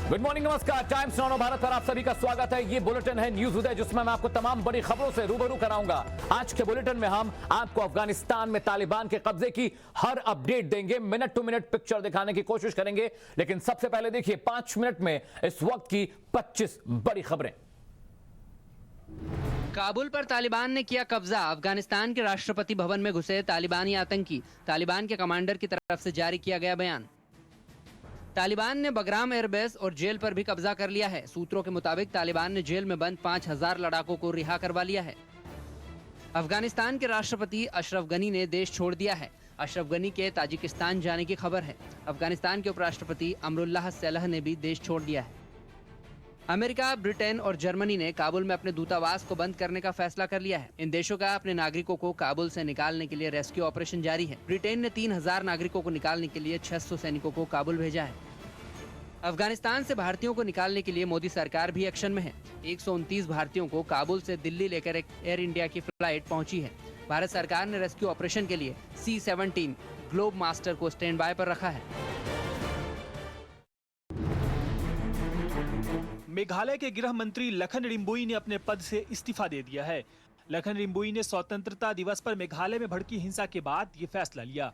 Good morning, नमस्कार। Times now Bharat पर आप सभी का स्वागत है। ये बुलेटिन है न्यूज उदय, जिसमें मैं आपको तमाम बड़ी खबरों से रूबरू कराऊंगा। आज के बुलेटिन में हम आपको अफगानिस्तान में तालिबान के कब्जे की हर अपडेट देंगे, मिनट टू मिनट पिक्चर दिखाने की कोशिश करेंगे। लेकिन सबसे पहले देखिए 5 मिनट में इस वक्त की 25 बड़ी खबरें। काबुल पर तालिबान ने किया कब्जा। अफगानिस्तान के राष्ट्रपति भवन में घुसे तालिबानी आतंकी। तालिबान के कमांडर की तरफ से जारी किया गया बयान। तालिबान ने बगराम एयरबेस और जेल पर भी कब्जा कर लिया है। सूत्रों के मुताबिक तालिबान ने जेल में बंद 5000 लड़ाकों को रिहा करवा लिया है। अफगानिस्तान के राष्ट्रपति अशरफ गनी ने देश छोड़ दिया है। अशरफ गनी के ताजिकिस्तान जाने की खबर है। अफगानिस्तान के उपराष्ट्रपति अमरुल्लाह सैलह ने भी देश छोड़ दिया है। अमेरिका, ब्रिटेन और जर्मनी ने काबुल में अपने दूतावास को बंद करने का फैसला कर लिया है। इन देशों का अपने नागरिकों को काबुल से निकालने के लिए रेस्क्यू ऑपरेशन जारी है। ब्रिटेन ने 3000 नागरिकों को निकालने के लिए 600 सैनिकों को काबुल भेजा है। अफगानिस्तान से भारतीयों को निकालने के लिए मोदी सरकार भी एक्शन में है। 129 भारतीयों को काबुल से दिल्ली लेकर एक एयर इंडिया की फ्लाइट पहुंची है। भारत सरकार ने रेस्क्यू ऑपरेशन के लिए C-17 ग्लोब मास्टर को स्टैंड बाय पर रखा है। मेघालय के गृह मंत्री लखन रिम्बुई ने अपने पद से इस्तीफा दे दिया है। लखन रिम्बुई ने स्वतंत्रता दिवस पर मेघालय में भड़की हिंसा के बाद ये फैसला लिया।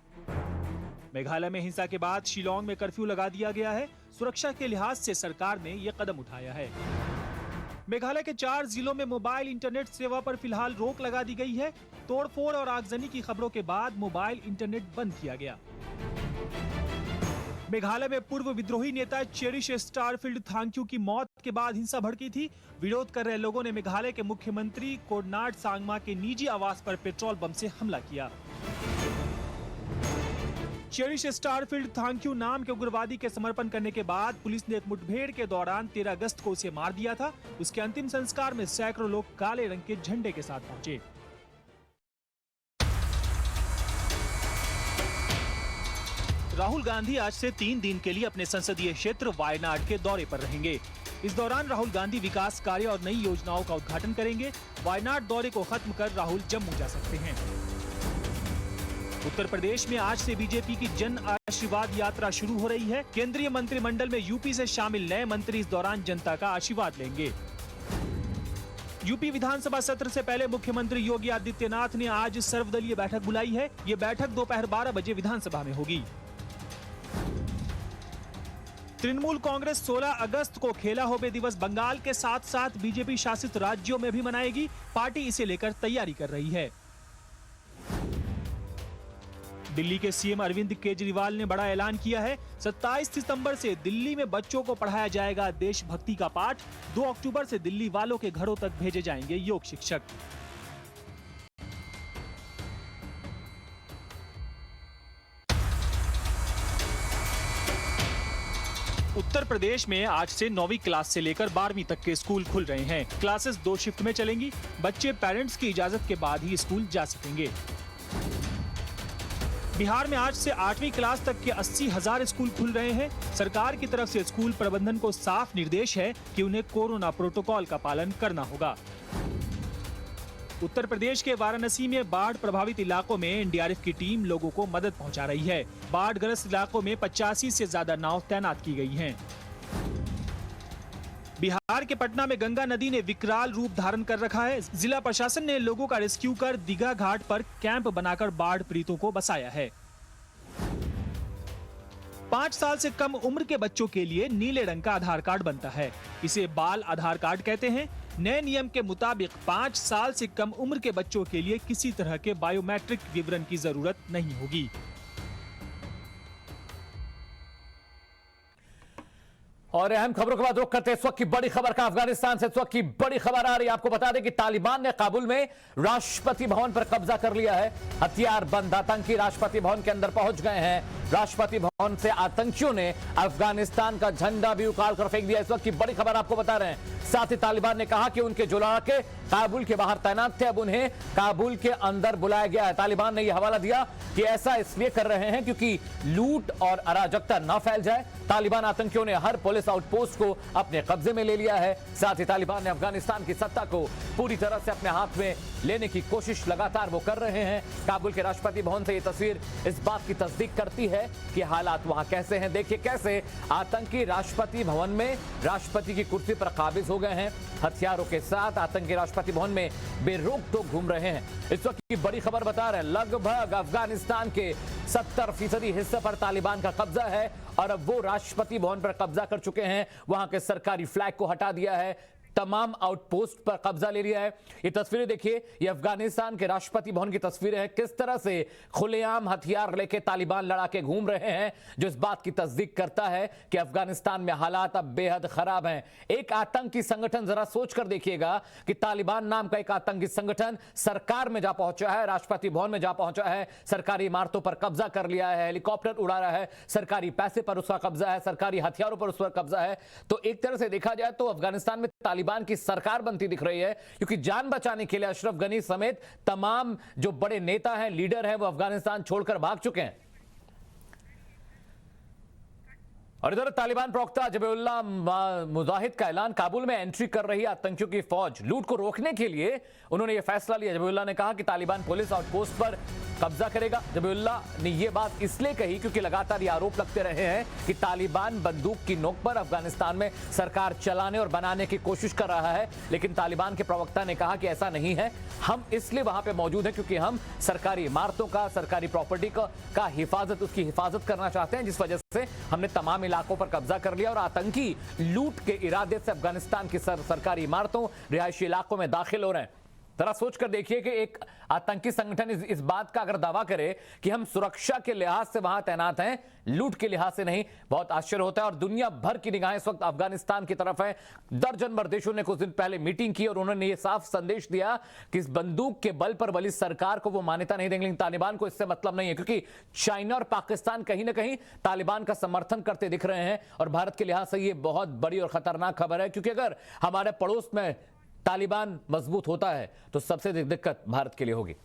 मेघालय में हिंसा के बाद शिलोंग में कर्फ्यू लगा दिया गया है। सुरक्षा के लिहाज से सरकार ने ये कदम उठाया है। मेघालय के 4 जिलों में मोबाइल इंटरनेट सेवा पर फिलहाल रोक लगा दी गई है। तोड़फोड़ और आगजनी की खबरों के बाद मोबाइल इंटरनेट बंद किया गया। मेघालय में पूर्व विद्रोही नेता चेरिश स्टारफील्ड थांग्यू की मौत के बाद हिंसा भड़की थी। विरोध कर रहे लोगों ने मेघालय के मुख्यमंत्री कोडनाड सांगमा के निजी आवास पर पेट्रोल बम से हमला किया। चेरिश स्टारफील्ड थांग्यू नाम के उग्रवादी के समर्पण करने के बाद पुलिस ने एक मुठभेड़ के दौरान 13 अगस्त को उसे मार दिया था। उसके अंतिम संस्कार में सैकड़ों लोग काले रंग के झंडे के साथ पहुंचे। राहुल गांधी आज से 3 दिन के लिए अपने संसदीय क्षेत्र वायनाड के दौरे पर रहेंगे। इस दौरान राहुल गांधी विकास कार्य और नई योजनाओं का उद्घाटन करेंगे। वायनाड दौरे को खत्म कर राहुल जम्मू जा सकते हैं। उत्तर प्रदेश में आज से बीजेपी की जन आशीर्वाद यात्रा शुरू हो रही है। केंद्रीय मंत्रिमंडल में यूपी से शामिल नए मंत्री इस दौरान जनता का आशीर्वाद लेंगे। यूपी विधानसभा सत्र से पहले मुख्यमंत्री योगी आदित्यनाथ ने आज सर्वदलीय बैठक बुलाई है। ये बैठक दोपहर 12 बजे विधानसभा में होगी। तृणमूल कांग्रेस 16 अगस्त को खेला होबे दिवस बंगाल के साथ साथ बीजेपी शासित राज्यों में भी मनाएगी। पार्टी इसे लेकर तैयारी कर रही है। दिल्ली के सीएम अरविंद केजरीवाल ने बड़ा ऐलान किया है। 27 सितंबर से दिल्ली में बच्चों को पढ़ाया जाएगा देशभक्ति का पाठ। 2 अक्टूबर से दिल्ली वालों के घरों तक भेजे जाएंगे योग शिक्षक। उत्तर प्रदेश में आज से 9वीं क्लास से लेकर 12वीं तक के स्कूल खुल रहे हैं। क्लासेस 2 शिफ्ट में चलेंगी। बच्चे पेरेंट्स की इजाजत के बाद ही स्कूल जा सकेंगे। बिहार में आज से 8वीं क्लास तक के 80,000 स्कूल खुल रहे हैं। सरकार की तरफ से स्कूल प्रबंधन को साफ निर्देश है कि उन्हें कोरोना प्रोटोकॉल का पालन करना होगा। उत्तर प्रदेश के वाराणसी में बाढ़ प्रभावित इलाकों में एनडीआरएफ की टीम लोगों को मदद पहुंचा रही है। बाढ़ग्रस्त इलाकों में 85 से ज्यादा नाव तैनात की गई हैं। बिहार के पटना में गंगा नदी ने विकराल रूप धारण कर रखा है। जिला प्रशासन ने लोगों का रेस्क्यू कर दीघा घाट पर कैंप बनाकर बाढ़ पीड़ितों को बसाया है। 5 साल से कम उम्र के बच्चों के लिए नीले रंग का आधार कार्ड बनता है। इसे बाल आधार कार्ड कहते हैं। नए नियम के मुताबिक 5 साल से कम उम्र के बच्चों के लिए किसी तरह के बायोमेट्रिक विवरण की जरूरत नहीं होगी। और अहम खबरों के बाद रुख करते हैं इस वक्त की बड़ी खबर का। अफगानिस्तान से इस वक्त की बड़ी खबर आ रही है। आपको बता दें कि तालिबान ने काबुल में राष्ट्रपति भवन पर कब्जा कर लिया है। हथियार बंद आतंकी राष्ट्रपति भवन के अंदर पहुंच गए हैं। राष्ट्रपति भवन से आतंकियों ने अफगानिस्तान का झंडा भी उखाड़ कर फेंक दिया। इस वक्त की बड़ी खबर आपको बता रहे हैं। साथ ही तालिबान ने कहा कि उनके जो लड़ाके काबुल के बाहर तैनात थे, अब उन्हें काबुल के अंदर बुलाया गया है। तालिबान ने यह हवाला दिया कि ऐसा इसलिए कर रहे हैं क्योंकि लूट और अराजकता न फैल जाए। तालिबान आतंकियों ने हर पुलिस आउटपोस्ट को अपने कब्जे में ले लिया है। साथ ही तालिबान ने अफगानिस्तान की सत्ता को पूरी तरह से अपने हाथ में लेने की कोशिश लगातार वो कर रहे हैं। काबुल के राष्ट्रपति भवन से ये तस्वीर इस बात की तस्दीक करती है कि हालात वहां कैसे हैं। देखिए कैसे आतंकी राष्ट्रपति भवन में राष्ट्रपति की कुर्सी पर काबिज हो गए हैं। हथियारों के साथ आतंकी राष्ट्रपति भवन में बेरोक टोक घूम रहे हैं। इस वक्त की बड़ी खबर बता रहे हैं, लगभग अफगानिस्तान के 70% हिस्से पर तालिबान का कब्जा है और अब वो राष्ट्रपति भवन पर कब्जा कर चुके हैं। वहां के सरकारी फ्लैग को हटा दिया है, तमाम आउटपोस्ट पर कब्जा ले लिया है। ये तस्वीरें देखिए, ये अफगानिस्तान के राष्ट्रपति भवन की तस्वीरें हैं। किस तरह से खुलेआम हथियार लेके तालिबान लड़ा के घूम रहे हैं, जो इस बात की तस्दीक करता है कि अफगानिस्तान में हालात अब बेहद खराब हैं। एक आतंकी संगठन, जरा सोच कर देखिएगा कि तालिबान नाम का एक आतंकी संगठन सरकार में जा पहुंचा है, राष्ट्रपति भवन में जा पहुंचा है, सरकारी इमारतों पर कब्जा कर लिया है, हेलीकॉप्टर उड़ा रहा है, सरकारी पैसे पर उसका कब्जा है, सरकारी हथियारों पर उस पर कब्जा है। तो एक तरह से देखा जाए तो अफगानिस्तान में तालिबान की सरकार बनती दिख रही है, क्योंकि जान बचाने के लिए अशरफ गनी समेत तमाम जो बड़े नेता हैं, लीडर हैं, वो अफगानिस्तान छोड़कर भाग चुके हैं। और इधर तालिबान प्रवक्ता जबीउल्लाह मुजाहिद का ऐलान, काबुल में एंट्री कर रही आतंकियों की फौज लूट को रोकने के लिए उन्होंने यह फैसला लिया। जबीउल्लाह ने कहा कि तालिबान पुलिस आउटपोस्ट पर कब्जा करेगा। जबीउल्लाह ने यह बात इसलिए कही क्योंकि लगातार ये आरोप लगते रहे हैं कि तालिबान बंदूक की नोक पर अफगानिस्तान में सरकार चलाने और बनाने की कोशिश कर रहा है, लेकिन तालिबान के प्रवक्ता ने कहा कि ऐसा नहीं है। हम इसलिए वहां पे मौजूद हैं क्योंकि हम सरकारी इमारतों का, सरकारी प्रॉपर्टी का हिफाजत, उसकी हिफाजत करना चाहते हैं, जिस वजह से हमने तमाम इलाकों पर कब्जा कर लिया और आतंकी लूट के इरादे से अफगानिस्तान की सरकारी इमारतों, रिहायशी इलाकों में दाखिल हो रहे हैं। जरा सोच कर देखिए कि एक आतंकी संगठन इस बात का अगर दावा करे कि हम सुरक्षा के लिहाज से वहां तैनात हैं, लूट के लिहाज से नहीं, बहुत आश्चर्य होता है। और दुनिया भर की निगाहें इस वक्त अफगानिस्तान की तरफ है। दर्जन भर देशों ने कुछ दिन पहले मीटिंग की और उन्होंने ये साफ संदेश दिया कि इस बंदूक के बल पर बली सरकार को वो मान्यता नहीं देंगे, लेकिन तालिबान को इससे मतलब नहीं है, क्योंकि चाइना और पाकिस्तान कहीं ना कहीं तालिबान का समर्थन करते दिख रहे हैं। और भारत के लिहाज से ये बहुत बड़ी और खतरनाक खबर है, क्योंकि अगर हमारे पड़ोस में तालिबान मजबूत होता है तो सबसे दिक्कत भारत के लिए होगी।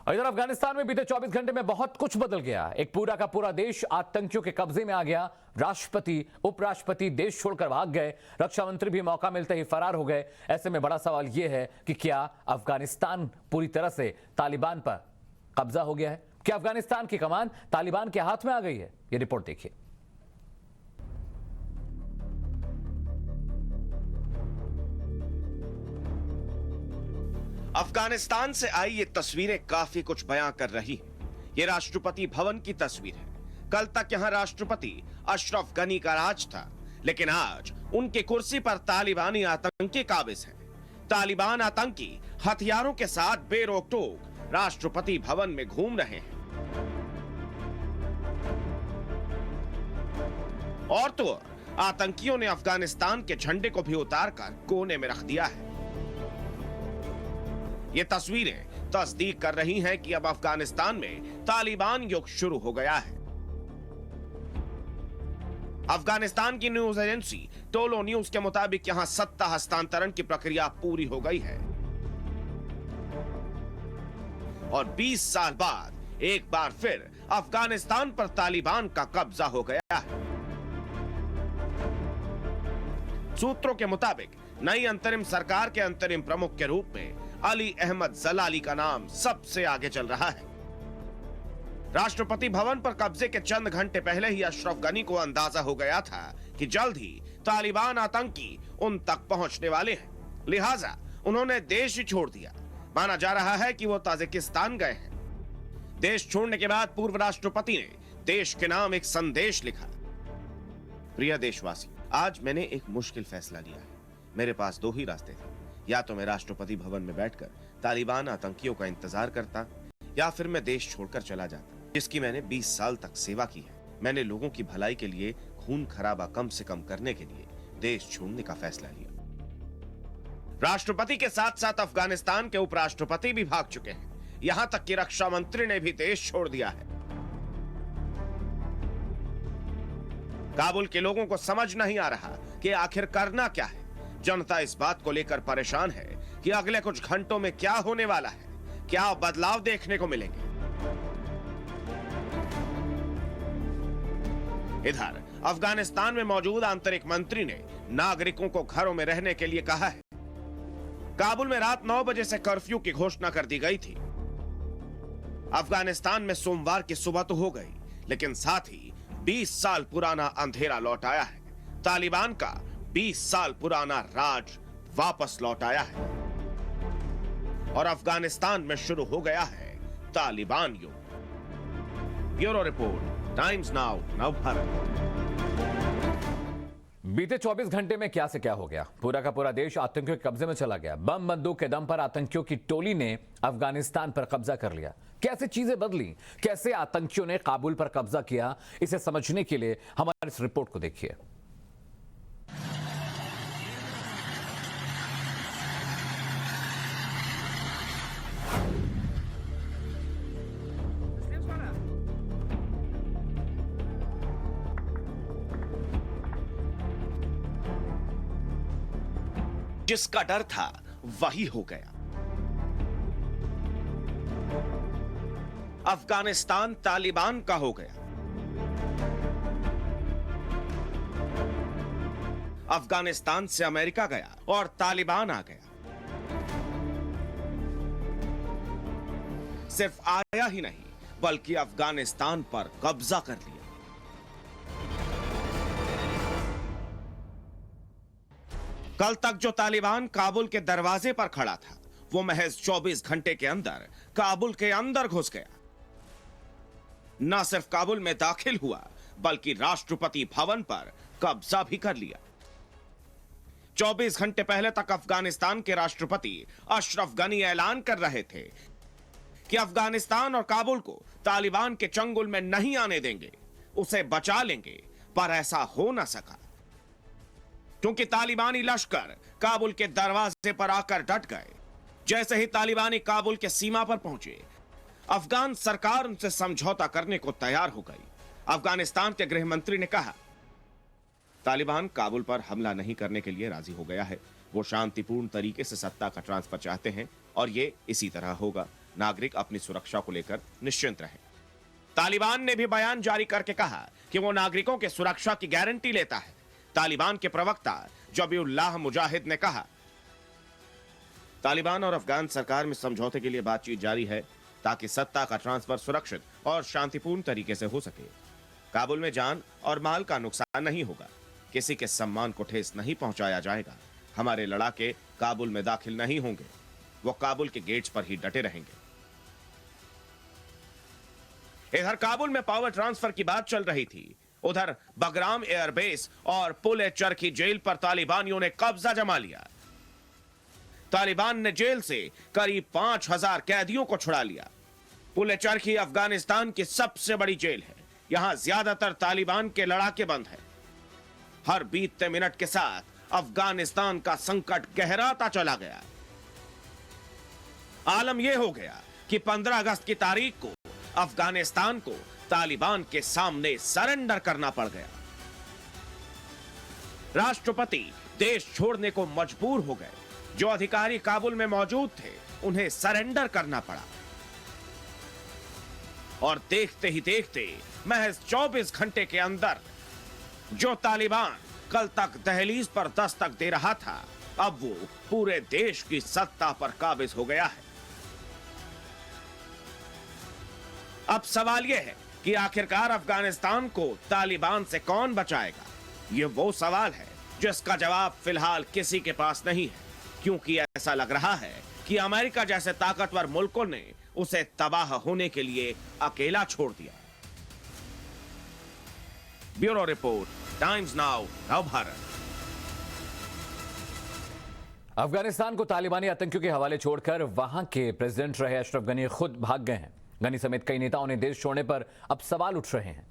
और इधर अफगानिस्तान में बीते 24 घंटे में बहुत कुछ बदल गया। एक पूरा का पूरा देश आतंकियों के कब्जे में आ गया। राष्ट्रपति, उपराष्ट्रपति देश छोड़कर भाग गए, रक्षा मंत्री भी मौका मिलते ही फरार हो गए। ऐसे में बड़ा सवाल यह है कि क्या अफगानिस्तान पूरी तरह से तालिबान पर कब्जा हो गया है? क्या अफगानिस्तान की कमान तालिबान के हाथ में आ गई है? ये रिपोर्ट देखिए। अफगानिस्तान से आई ये तस्वीरें काफी कुछ बयां कर रही हैं। ये राष्ट्रपति भवन की तस्वीर है। कल तक यहां राष्ट्रपति अशरफ गनी का राज था, लेकिन आज उनकी कुर्सी पर तालिबानी आतंकी काबिज हैं। तालिबान आतंकी हथियारों के साथ बेरोक टोक राष्ट्रपति भवन में घूम रहे हैं। और तो आतंकियों ने अफगानिस्तान के झंडे को भी उतारकर कोने में रख दिया है। ये तस्वीरें तस्दीक कर रही हैं कि अब अफगानिस्तान में तालिबान युग शुरू हो गया है। अफगानिस्तान की न्यूज एजेंसी टोलो न्यूज के मुताबिक यहां सत्ता हस्तांतरण की प्रक्रिया पूरी हो गई है और 20 साल बाद एक बार फिर अफगानिस्तान पर तालिबान का कब्जा हो गया है। सूत्रों के मुताबिक नई अंतरिम सरकार के अंतरिम प्रमुख के रूप में अली अहमद जलाली का नाम सबसे आगे चल रहा है। राष्ट्रपति भवन पर कब्जे के चंद घंटे पहले ही अशरफ गनी को अंदाजा हो गया था कि जल्द ही तालिबान आतंकी उन तक पहुंचने वाले हैं, लिहाजा उन्होंने देश ही छोड़ दिया। माना जा रहा है कि वो ताजिकिस्तान गए हैं। देश छोड़ने के बाद पूर्व राष्ट्रपति ने देश के नाम एक संदेश लिखा। प्रिय देशवासी, आज मैंने एक मुश्किल फैसला लिया है। मेरे पास दो ही रास्ते थे, या तो मैं राष्ट्रपति भवन में बैठकर तालिबान आतंकियों का इंतजार करता, या फिर मैं देश छोड़कर चला जाता, जिसकी मैंने 20 साल तक सेवा की है। मैंने लोगों की भलाई के लिए खून खराबा कम से कम करने के लिए देश छोड़ने का फैसला लिया। राष्ट्रपति के साथ साथ अफगानिस्तान के उपराष्ट्रपति भी भाग चुके हैं। यहां तक कि रक्षा मंत्री ने भी देश छोड़ दिया है। काबुल के लोगों को समझ नहीं आ रहा कि आखिर करना क्या है। जनता इस बात को लेकर परेशान है कि अगले कुछ घंटों में क्या होने वाला है, क्या बदलाव देखने को मिलेंगे। इधर अफगानिस्तान में मौजूद आंतरिक मंत्री ने नागरिकों को घरों में रहने के लिए कहा है। काबुल में रात 9 बजे से कर्फ्यू की घोषणा कर दी गई थी। अफगानिस्तान में सोमवार की सुबह तो हो गई, लेकिन साथ ही 20 साल पुराना अंधेरा लौट आया है। तालिबान का 20 साल पुराना राज वापस लौट आया है और अफगानिस्तान में शुरू हो गया है तालिबान युद्ध। Bureau report, times now, Navbharat. बीते 24 घंटे में क्या से क्या हो गया। पूरा का पूरा देश आतंकियों के कब्जे में चला गया। बम बंदूक के दम पर आतंकियों की टोली ने अफगानिस्तान पर कब्जा कर लिया। कैसे चीजें बदली, कैसे आतंकियों ने काबुल पर कब्जा किया, इसे समझने के लिए हमारी इस रिपोर्ट को देखिए। जिसका डर था वही हो गया। अफगानिस्तान तालिबान का हो गया। अफगानिस्तान से अमेरिका गया और तालिबान आ गया। सिर्फ आया ही नहीं, बल्कि अफगानिस्तान पर कब्जा कर लिया। कल तक जो तालिबान काबुल के दरवाजे पर खड़ा था, वो महज 24 घंटे के अंदर काबुल के अंदर घुस गया। न सिर्फ काबुल में दाखिल हुआ, बल्कि राष्ट्रपति भवन पर कब्जा भी कर लिया। 24 घंटे पहले तक अफगानिस्तान के राष्ट्रपति अशरफ गनी ऐलान कर रहे थे कि अफगानिस्तान और काबुल को तालिबान के चंगुल में नहीं आने देंगे, उसे बचा लेंगे, पर ऐसा हो ना सका क्योंकि तालिबानी लश्कर काबुल के दरवाजे पर आकर डट गए। जैसे ही तालिबानी काबुल के सीमा पर पहुंचे, अफगान सरकार उनसे समझौता करने को तैयार हो गई। अफगानिस्तान के गृह मंत्री ने कहा, तालिबान काबुल पर हमला नहीं करने के लिए राजी हो गया है। वो शांतिपूर्ण तरीके से सत्ता का ट्रांसफर चाहते हैं और ये इसी तरह होगा। नागरिक अपनी सुरक्षा को लेकर निश्चिंत रहें। तालिबान ने भी बयान जारी करके कहा कि वो नागरिकों के सुरक्षा की गारंटी लेता है। तालिबान के प्रवक्ता जबीउल्लाह मुजाहिद ने कहा, तालिबान और अफगान सरकार में समझौते के लिए बातचीत जारी है ताकि सत्ता का ट्रांसफर सुरक्षित और शांतिपूर्ण तरीके से हो सके। काबुल में जान और माल का नुकसान नहीं होगा, किसी के सम्मान को ठेस नहीं पहुंचाया जाएगा। हमारे लड़ाके काबुल में दाखिल नहीं होंगे, वो काबुल के गेट्स पर ही डटे रहेंगे। इधर काबुल में पावर ट्रांसफर की बात चल रही थी, उधर बगराम एयरबेस और पुल चरखी जेल पर तालिबानियों ने कब्जा जमा लिया। तालिबान ने जेल से करीब 5000 कैदियों को छुड़ा लिया। पुल चरखी अफगानिस्तान की सबसे बड़ी जेल है। यहां ज्यादातर तालिबान के लड़ाके बंद हैं। हर बीतते मिनट के साथ अफगानिस्तान का संकट गहराता चला गया। आलम यह हो गया कि 15 अगस्त की तारीख को अफगानिस्तान को तालिबान के सामने सरेंडर करना पड़ गया। राष्ट्रपति देश छोड़ने को मजबूर हो गए। जो अधिकारी काबुल में मौजूद थे, उन्हें सरेंडर करना पड़ा। और देखते ही देखते महज 24 घंटे के अंदर जो तालिबान कल तक दहलीज पर दस्तक दे रहा था, अब वो पूरे देश की सत्ता पर काबिज हो गया है। अब सवाल यह है कि आखिरकार अफगानिस्तान को तालिबान से कौन बचाएगा? यह वो सवाल है जिसका जवाब फिलहाल किसी के पास नहीं है, क्योंकि ऐसा लग रहा है कि अमेरिका जैसे ताकतवर मुल्कों ने उसे तबाह होने के लिए अकेला छोड़ दिया। Bureau report, times now, Navbharat. Afghanistan को तालिबानी आतंकियों के हवाले छोड़कर वहां के प्रेसिडेंट रहे अशरफ गनी खुद भाग गए हैं। गनी समेत कई नेताओं ने देश छोड़ने पर अब सवाल उठ रहे हैं।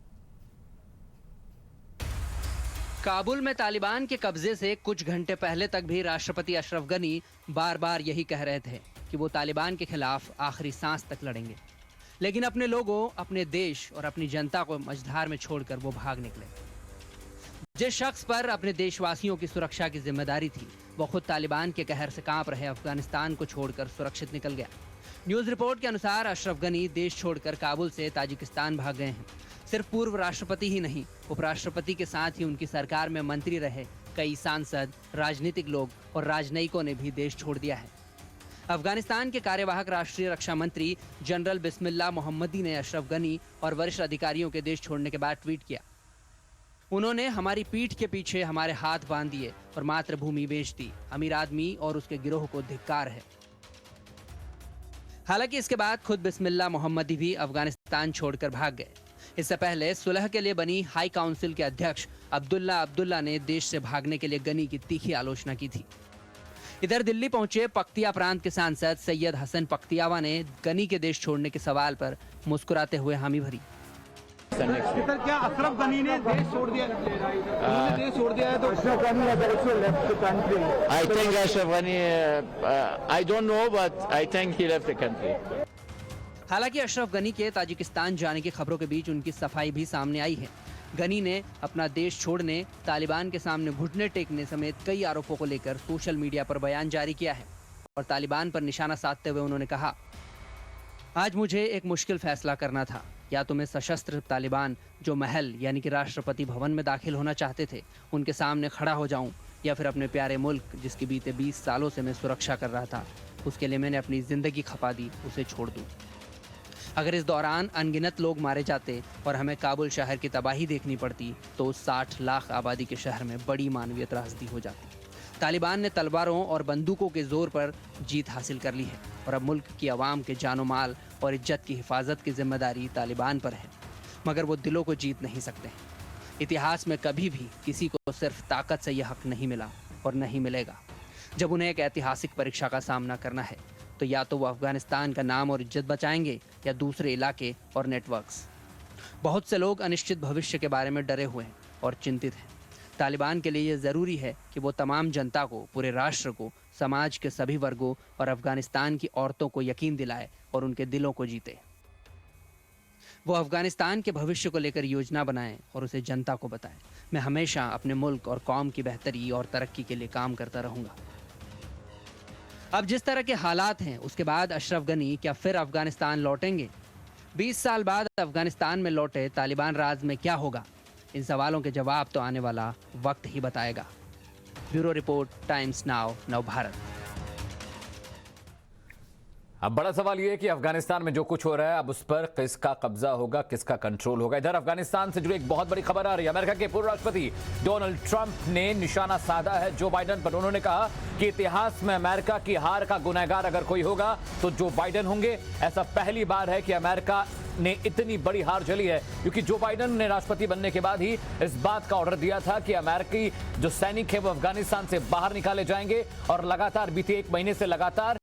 काबुल में तालिबान के कब्जे से कुछ घंटे पहले तक भी राष्ट्रपति अशरफ गनी बार बार यही कह रहे थे कि वो तालिबान के खिलाफ आखिरी सांस तक लड़ेंगे, लेकिन अपने लोगों, अपने देश और अपनी जनता को मझधार में छोड़कर वो भाग निकले। जिस शख्स पर अपने देशवासियों की सुरक्षा की जिम्मेदारी थी, वो खुद तालिबान के कहर से कांप रहे अफगानिस्तान को छोड़कर सुरक्षित निकल गया। न्यूज़ रिपोर्ट के अनुसार अशरफ गनी देश छोड़कर काबुल से ताजिकिस्तान भाग गए हैं। सिर्फ पूर्व राष्ट्रपति ही नहीं, उपराष्ट्रपति के साथ ही उनकी सरकार में मंत्री रहे कई सांसद, राजनीतिक लोग और राजनयिकों ने भी देश छोड़ दिया है। अफगानिस्तान के कार्यवाहक राष्ट्रीय रक्षा मंत्री जनरल बिस्मिल्लाह मोहम्मदी ने अशरफ गनी और वरिष्ठ अधिकारियों के देश छोड़ने के बाद ट्वीट किया। उन्होंने हमारी पीठ के पीछे हमारे हाथ बांध दिए और मातृभूमि बेच दी। अमीर आदमी और उसके गिरोह को धिक्कार है। हालांकि इसके बाद खुद बिस्मिल्लाह मोहम्मदी भी अफगानिस्तान छोड़कर भाग गए। इससे पहले सुलह के लिए बनी हाई काउंसिल के अध्यक्ष अब्दुल्ला ने देश से भागने के लिए गनी की तीखी आलोचना की थी। इधर दिल्ली पहुंचे पख्तिया प्रांत के सांसद सैयद हसन पख्तियावा ने गनी के देश छोड़ने के सवाल पर मुस्कुराते हुए हामी भरी। सर, क्या अशरफ गनी ने देश छोड़ दिया? उन्होंने देश छोड़ दिया है तो Ashraf Ghani has also left the country. I think Ashraf Ghani, I don't know, but I think he left the country. हालांकि अशरफ गनी के ताजिकिस्तान जाने की खबरों के बीच उनकी सफाई भी सामने आई है। गनी ने अपना देश छोड़ने, तालिबान के सामने घुटने टेकने समेत कई आरोपों को लेकर सोशल मीडिया पर बयान जारी किया है और तालिबान पर निशाना साधते हुए उन्होंने कहा, आज मुझे एक मुश्किल फैसला करना था। या तो मैं सशस्त्र तालिबान जो महल यानी कि राष्ट्रपति भवन में दाखिल होना चाहते थे उनके सामने खड़ा हो जाऊं, या फिर अपने प्यारे मुल्क जिसकी बीते 20 सालों से मैं सुरक्षा कर रहा था, उसके लिए मैंने अपनी ज़िंदगी खपा दी, उसे छोड़ दूं। अगर इस दौरान अनगिनत लोग मारे जाते और हमें काबुल शहर की तबाही देखनी पड़ती तो उस 60 लाख आबादी के शहर में बड़ी मानवीय त्रासदी हो जाती। तालिबान ने तलवारों और बंदूकों के जोर पर जीत हासिल कर ली है और अब मुल्क की आवाम के जानो माल और इज्जत की हिफाजत की जिम्मेदारी तालिबान पर है, मगर वो दिलों को जीत नहीं सकते। इतिहास में कभी भी किसी को सिर्फ ताकत से यह हक नहीं मिला और नहीं मिलेगा। जब उन्हें एक ऐतिहासिक परीक्षा का सामना करना है तो या तो वो अफगानिस्तान का नाम और इज्जत बचाएंगे या दूसरे इलाके और नेटवर्क्स। बहुत से लोग अनिश्चित भविष्य के बारे में डरे हुए हैं और चिंतित हैं। तालिबान के लिए ये ज़रूरी है कि वो तमाम जनता को, पूरे राष्ट्र को, समाज के सभी वर्गों और अफगानिस्तान की औरतों को यकीन दिलाए और उनके दिलों को जीते। वो अफगानिस्तान के भविष्य को लेकर योजना बनाएं और उसे जनता को बताएं। मैं हमेशा अपने मुल्क और कौम की बेहतरी और तरक्की के लिए काम करता रहूँगा। अब जिस तरह के हालात हैं उसके बाद अशरफ गनी क्या फिर अफगानिस्तान लौटेंगे? 20 साल बाद अफगानिस्तान में लौटे तालिबान राज में क्या होगा? इन सवालों के जवाब तो आने वाला वक्त ही बताएगा। ब्यूरो रिपोर्ट, टाइम्स नाउ, नव भारत। अब बड़ा सवाल यह है कि अफगानिस्तान में जो कुछ हो रहा है अब उस पर किसका कब्जा होगा, किसका कंट्रोल होगा। इधर अफगानिस्तान से जुड़ी एक बहुत बड़ी खबर आ रही है। अमेरिका के पूर्व राष्ट्रपति डोनाल्ड ट्रंप ने निशाना साधा है जो बाइडेन पर। उन्होंने कहा कि इतिहास में अमेरिका की हार का गुनहगार अगर कोई होगा तो जो बाइडेन होंगे। ऐसा पहली बार है कि अमेरिका ने इतनी बड़ी हार झेली है, क्योंकि जो बाइडेन ने राष्ट्रपति बनने के बाद ही इस बात का ऑर्डर दिया था कि अमेरिकी जो सैनिक है वो अफगानिस्तान से बाहर निकाले जाएंगे। और लगातार बीते 1 महीने से लगातार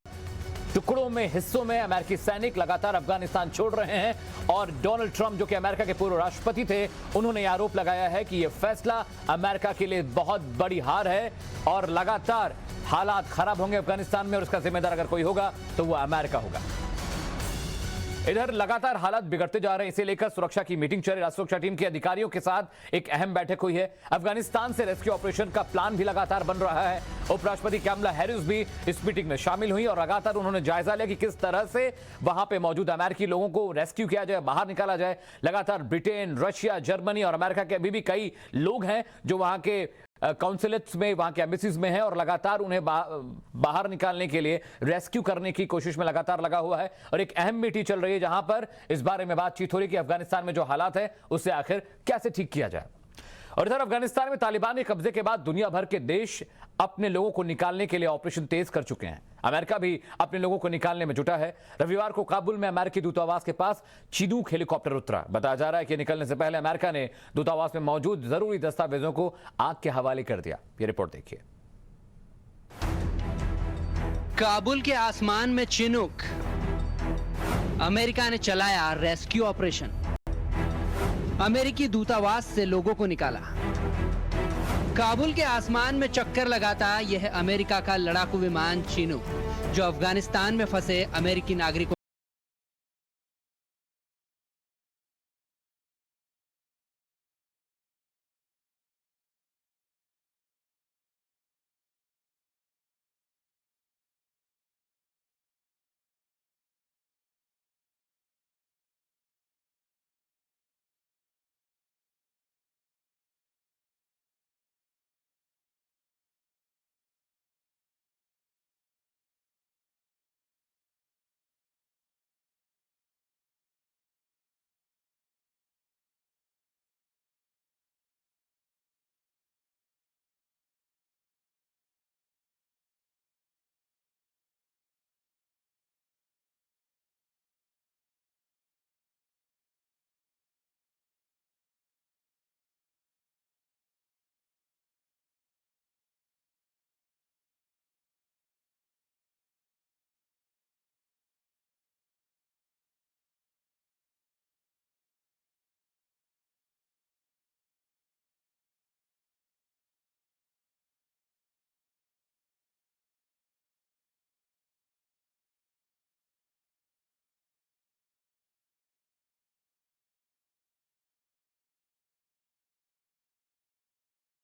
टुकड़ों में, हिस्सों में अमेरिकी सैनिक लगातार अफगानिस्तान छोड़ रहे हैं। और डोनाल्ड ट्रंप जो कि अमेरिका के पूर्व राष्ट्रपति थे, उन्होंने आरोप लगाया है कि यह फैसला अमेरिका के लिए बहुत बड़ी हार है और लगातार हालात खराब होंगे अफगानिस्तान में और उसका जिम्मेदार अगर कोई होगा तो वह अमेरिका होगा। इधर लगातार हालात बिगड़ते जा रहे हैं, इसे लेकर सुरक्षा की मीटिंग चल रही। राष्ट्रीय सुरक्षा टीम के अधिकारियों के साथ एक अहम बैठक हुई है। अफगानिस्तान से रेस्क्यू ऑपरेशन का प्लान भी लगातार बन रहा है। उपराष्ट्रपति कमला हैरिस भी इस मीटिंग में शामिल हुई और लगातार उन्होंने जायजा लिया कि किस तरह से वहां पे मौजूद अमेरिकी लोगों को रेस्क्यू किया जाए, बाहर निकाला जाए। लगातार ब्रिटेन, रशिया, जर्मनी और अमेरिका के अभी भी कई लोग हैं जो वहां के काउंसिलेट्स में, वहां के एम्बेसीज में है और लगातार उन्हें बाहर निकालने के लिए, रेस्क्यू करने की कोशिश में लगातार लगा हुआ है। और एक अहम मीटिंग चल रही है जहां पर इस बारे में बातचीत हो रही है कि अफगानिस्तान में जो हालात है उसे आखिर कैसे ठीक किया जाए। और इधर अफगानिस्तान में तालिबान के कब्जे के बाद दुनिया भर के देश अपने लोगों को निकालने के लिए ऑपरेशन तेज कर चुके हैं। अमेरिका भी अपने लोगों को निकालने में जुटा है। रविवार को काबुल में अमेरिकी दूतावास के पास चिनूक हेलीकॉप्टर उतरा। बताया जा रहा है कि निकलने से पहले अमेरिका ने दूतावास में मौजूद जरूरी दस्तावेजों को आग के हवाले कर दिया। ये रिपोर्ट देखिए। काबुल के आसमान में चिनूक, अमेरिका ने चलाया रेस्क्यू ऑपरेशन। अमेरिकी दूतावास से लोगों को निकाला। काबुल के आसमान में चक्कर लगाता यह अमेरिका का लड़ाकू विमान चिनूक, जो अफगानिस्तान में फंसे अमेरिकी नागरिकों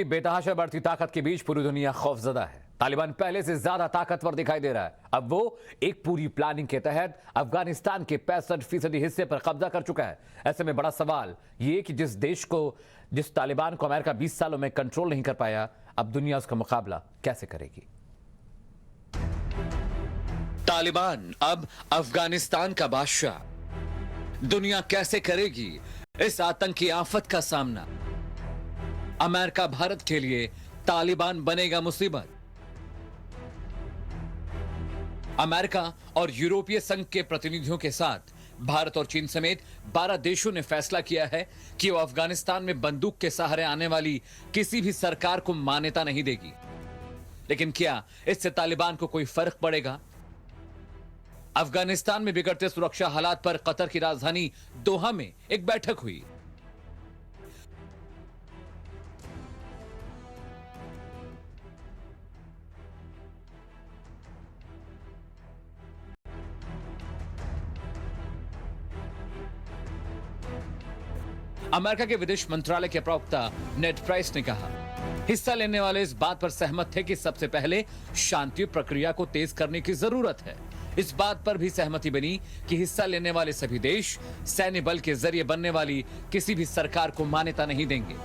बेतहाशा बढ़ती ताकत के बीच पूरी दुनिया खौफजदा है। तालिबान पहले से ज्यादा ताकतवर दिखाई दे रहा है। अब वो एक पूरी प्लानिंग के तहत अफगानिस्तान के 65% हिस्से पर कब्जा कर चुका है। ऐसे में बड़ा सवाल ये कि जिस तालिबान को अमेरिका 20 सालों में कंट्रोल नहीं कर पाया, अब दुनिया उसका मुकाबला कैसे करेगी? तालिबान अब अफगानिस्तान का बादशाह। दुनिया कैसे करेगी इस आतंकी आफत का सामना? अमेरिका भारत के लिए तालिबान बनेगा मुसीबत। अमेरिका और यूरोपीय संघ के प्रतिनिधियों के साथ भारत और चीन समेत 12 देशों ने फैसला किया है कि वो अफगानिस्तान में बंदूक के सहारे आने वाली किसी भी सरकार को मान्यता नहीं देगी। लेकिन क्या इससे तालिबान को कोई फर्क पड़ेगा? अफगानिस्तान में बिगड़ते सुरक्षा हालात पर कतर की राजधानी दोहा में एक बैठक हुई। अमेरिका के विदेश मंत्रालय के प्रवक्ता नेड प्राइस ने कहा, हिस्सा लेने वाले इस बात पर सहमत थे कि सबसे पहले शांति प्रक्रिया को तेज करने की जरूरत है। इस बात पर भी सहमति बनी कि हिस्सा लेने वाले सभी देश सैन्य बल के जरिए बनने वाली किसी भी सरकार को मान्यता नहीं देंगे।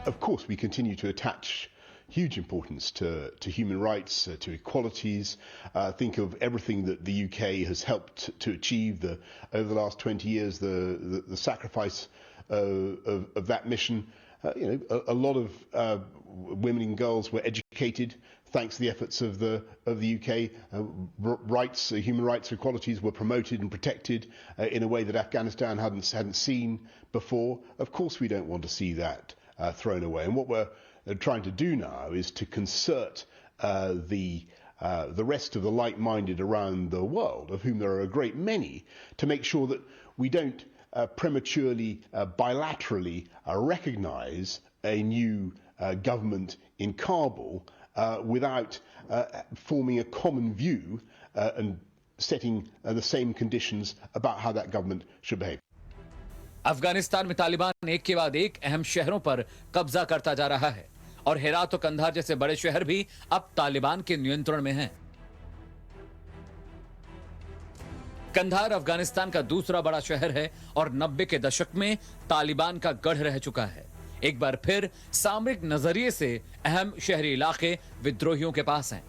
Of course, we continue to attach huge importance to human rights, to equalities. Think of everything that the UK has helped to achieve over the last 20 years, the sacrifice of that mission. A lot of women and girls were educated thanks to the efforts of the UK. Human rights, equalities were promoted and protected in a way that Afghanistan hadn't seen before. Of course, we don't want to see that thrown away. And what we're trying to do now is to concert the rest of the like-minded around the world, of whom there are a great many, to make sure that we don't prematurely, bilaterally recognize a new government in Kabul without forming a common view and setting the same conditions about how that government should behave. Afghanistan में तालिबान एक के बाद एक अहम शहरों पर कब्जा करता जा रहा है और हेरात और कंधार जैसे बड़े शहर भी अब तालिबान के नियंत्रण में हैं। कंधार अफगानिस्तान का दूसरा बड़ा शहर है और 90 के दशक में तालिबान का गढ़ रह चुका है। एक बार फिर सामरिक नजरिए से अहम शहरी इलाके विद्रोहियों के पास हैं।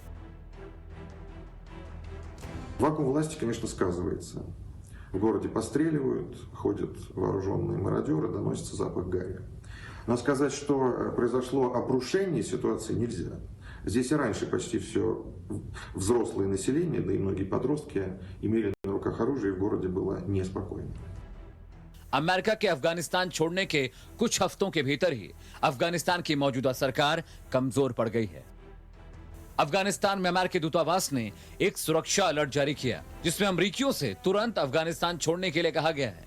Вакуум власти, конечно, сказывается. В городе постреливают, ходят вооруженные мародеры, доносится запах гари. Но сказать, что произошло обрушение ситуации, нельзя. Здесь и раньше почти все взрослое население, да и многие подростки имели на руках оружие, и в городе было неспокойно. अमेरिका के अफगानिस्तान छोड़ने के कुछ हफ्तों के भीतर ही अफगानिस्तान की मौजूदा सरकार कमजोर पड़ गई है। अफगानिस्तान में अमेरिकी दूतावास ने एक सुरक्षा अलर्ट जारी किया, जिसमें अमरीकियों से तुरंत अफगानिस्तान छोड़ने के लिए कहा गया है।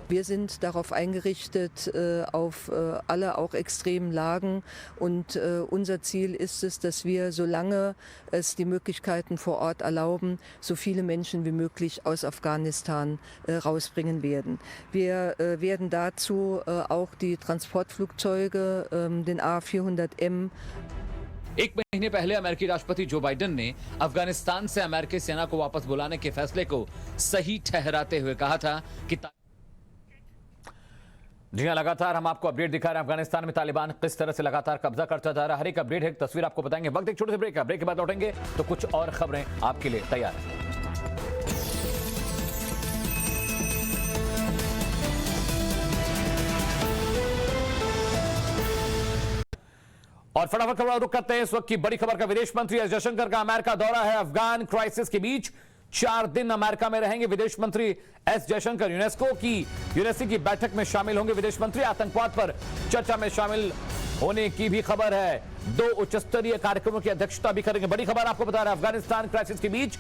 Wir sind darauf eingerichtet, auf alle auch extremen Lagen, und unser Ziel ist es, dass wir, solange es die Möglichkeiten vor Ort erlauben, so viele Menschen wie möglich aus Afghanistan rausbringen werden. Wir werden dazu auch die Transportflugzeuge, den A400M. एक महीने पहले अमेरिकी राष्ट्रपति Joe Biden ने अफगानिस्तान से अमेरिकी सेना को वापस बुलाने के फैसले को सही ठहराते हुए कहा था कि जी हां, लगातार हम आपको अपडेट दिखा रहे हैं अफगानिस्तान में तालिबान किस तरह से लगातार कब्जा करता जा रहा है। हर एक अपडेट है, एक तस्वीर आपको बताएंगे। वक्त एक छोटे से ब्रेक है, ब्रेक के बाद लौटेंगे तो कुछ और खबरें आपके लिए तैयार हैं। और फटाफट खबर रुक करते हैं इस वक्त की बड़ी खबर का। विदेश मंत्री एस जयशंकर का अमेरिका दौरा है। अफगान क्राइसिस के बीच 4 दिन अमेरिका में रहेंगे विदेश मंत्री एस जयशंकर। यूनेस्को की बैठक में शामिल होंगे विदेश मंत्री। आतंकवाद पर चर्चा में शामिल होने की भी खबर है। 2 उच्च स्तरीय कार्यक्रमों की अध्यक्षता भी करेंगे। बड़ी खबर आपको बता रहे हैं, अफगानिस्तान क्राइसिस के बीच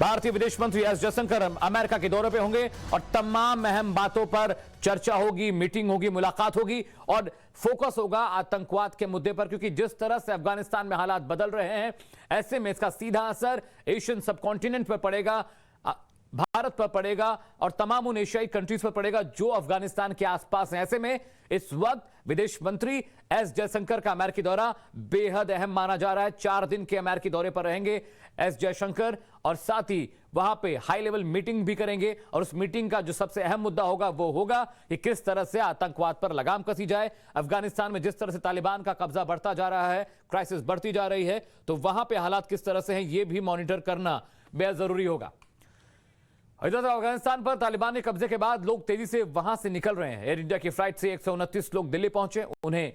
भारतीय विदेश मंत्री एस जयशंकर अमेरिका के दौरे पे होंगे और तमाम अहम बातों पर चर्चा होगी, मीटिंग होगी, मुलाकात होगी और फोकस होगा आतंकवाद के मुद्दे पर, क्योंकि जिस तरह से अफगानिस्तान में हालात बदल रहे हैं, ऐसे में इसका सीधा असर एशियन सबकॉन्टिनेंट पर पड़ेगा। भारत पर पड़ेगा और तमाम उन एशियाई कंट्रीज पर पड़ेगा जो अफगानिस्तान के आसपास हैं। ऐसे में इस वक्त विदेश मंत्री एस जयशंकर का अमेरिकी दौरा बेहद अहम माना जा रहा है। 4 दिन के अमेरिकी दौरे पर रहेंगे एस जयशंकर और साथ ही वहां पे हाई लेवल मीटिंग भी करेंगे और उस मीटिंग का जो सबसे अहम मुद्दा होगा वो होगा कि किस तरह से आतंकवाद पर लगाम कसी जाए। अफगानिस्तान में जिस तरह से तालिबान का कब्जा बढ़ता जा रहा है, क्राइसिस बढ़ती जा रही है, तो वहां पे हालात किस तरह से हैं ये भी मॉनिटर करना बेहद जरूरी होगा। इधर अफगानिस्तान पर तालिबान के कब्जे के बाद लोग तेजी से वहां से निकल रहे हैं। एयर इंडिया की फ्लाइट से 129 लोग दिल्ली पहुंचे। उन्हें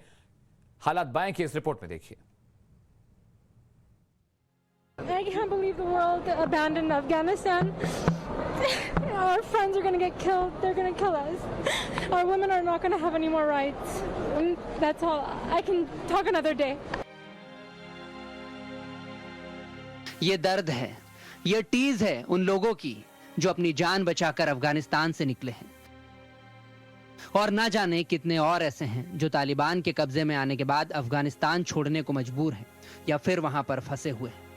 हालात बाएं की इस रिपोर्ट में देखिए। I can't believe the world abandoned Afghanistan. Our friends are going to get killed. They're going to kill us. Our women are not going to have any more rights. And that's all. I can talk another day. ये दर्द है, ये tease है उन लोगों की जो अपनी जान बचाकर अफगानिस्तान से निकले हैं और ना जाने कितने और ऐसे हैं जो तालिबान के कब्जे में आने के बाद अफगानिस्तान छोड़ने को मजबूर हैं या फिर वहां पर फंसे हुए हैं।